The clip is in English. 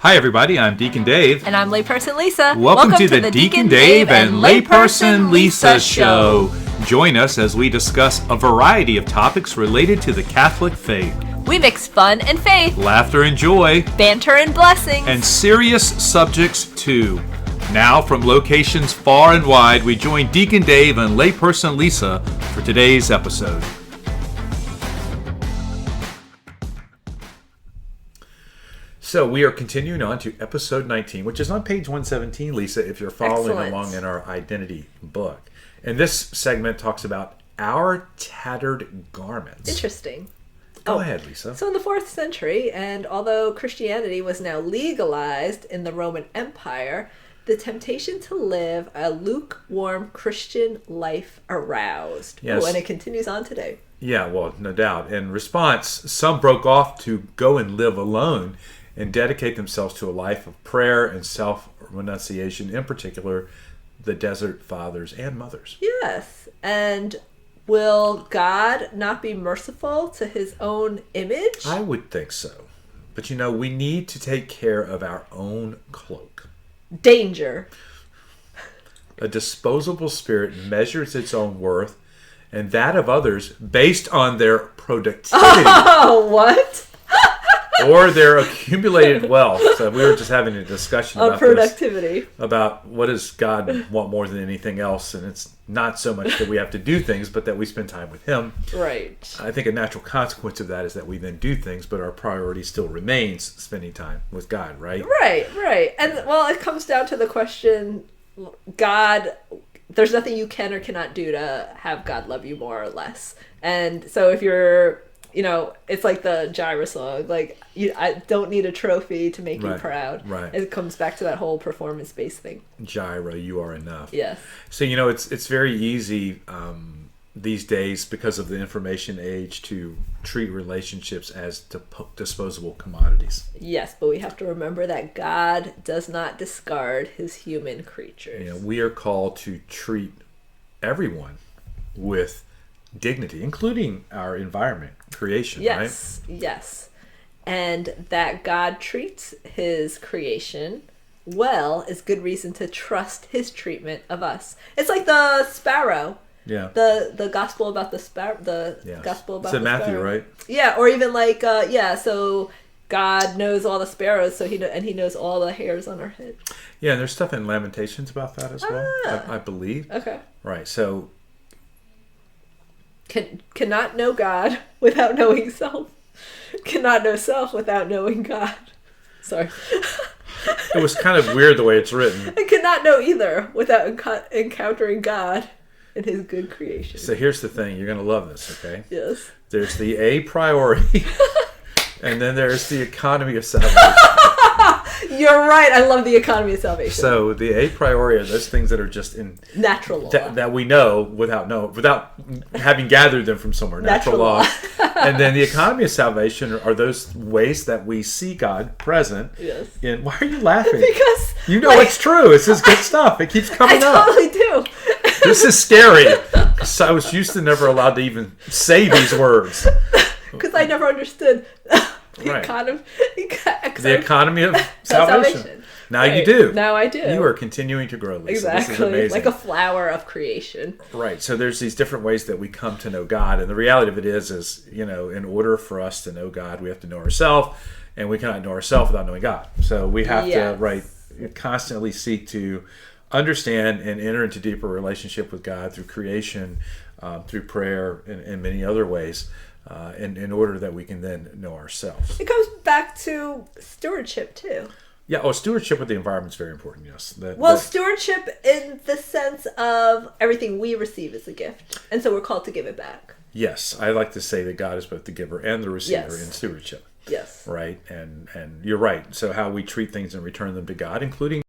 Hi, everybody. I'm Deacon Dave. And I'm Layperson Lisa. Welcome to the Deacon Dave and Layperson Lisa Show. Join us as we discuss a variety of topics related to the Catholic faith. We mix fun and faith, Laughter and joy, banter and blessings, and serious subjects too. Now, from locations far and wide, we join Deacon Dave and Layperson Lisa for today's episode. So we are continuing on to episode 19, which is on page 117, Lisa, if you're following along in our identity book. And this segment talks about our tattered garments. Interesting. Go ahead, Lisa. So in the 4th century, and although Christianity was now legalized in the Roman Empire, the temptation to live a lukewarm Christian life aroused. Yes. Oh, and it continues on today. Yeah, well, no doubt. In response, some broke off to go and live alone and dedicate themselves to a life of prayer and self-renunciation, in particular, the Desert Fathers and Mothers. Yes, and will God not be merciful to his own image? I would think so. But we need to take care of our own cloak. Danger. A disposable spirit measures its own worth and that of others based on their productivity. Oh, what? Or their accumulated wealth. So we were just having a discussion about productivity. This, about what does God want more than anything else, and it's not so much that we have to do things, but that we spend time with Him. Right. I think a natural consequence of that is that we then do things, but our priority still remains spending time with God, right? Right. And well, it comes down to the question, God, there's nothing you can or cannot do to have God love you more or less. And so if you're it's like the Jireh song. Like, I don't need a trophy to make you proud. Right. It comes back to that whole performance-based thing. Jireh, you are enough. Yes. So, it's very easy these days, because of the information age, to treat relationships as disposable commodities. Yes, but we have to remember that God does not discard his human creatures. We are called to treat everyone with dignity, including our environment, creation, right? Yes. And that God treats his creation well is good reason to trust his treatment of us. It's like the sparrow. Yeah. The gospel about the sparrow. Gospel about it's in the Matthew, sparrow. right? Yeah, or even like so God knows all the sparrows, so he knows all the hairs on our head. Yeah, and there's stuff in Lamentations about that as well. I believe. Okay. Right. So cannot know God without knowing self. Cannot know self without knowing God. Sorry. It was kind of weird the way it's written. I cannot know either without encountering God in his good creation. So here's the thing. You're going to love this, okay? Yes. There's the a priori, and then there's the economy of salvation. You're right. I love the economy of salvation. So the a priori are those things that are just in natural law that we know without having gathered them from somewhere. Natural law. And then the economy of salvation are those ways that we see God present. Yes. Why are you laughing? Because it's true. It's just good stuff. It keeps coming up. I totally do. This is scary. So I was used to never allowed to even say these words. Because I never understood the economy of salvation. Now you do. Now I do. You are continuing to grow, Lisa. Exactly. This is amazing. Like a flower of creation. Right. So there's these different ways that we come to know God. And the reality of it is, in order for us to know God, we have to know ourselves. And we cannot know ourselves without knowing God. So we have to, constantly seek to understand and enter into deeper relationship with God through creation, through prayer, and many other ways. In order that we can then know ourselves. It comes back to stewardship too. Yeah, stewardship with the environment is very important, yes. Stewardship in the sense of everything we receive is a gift, and so we're called to give it back. Yes, I like to say that God is both the giver and the receiver in stewardship. Yes. Right, and you're right. So how we treat things and return them to God, including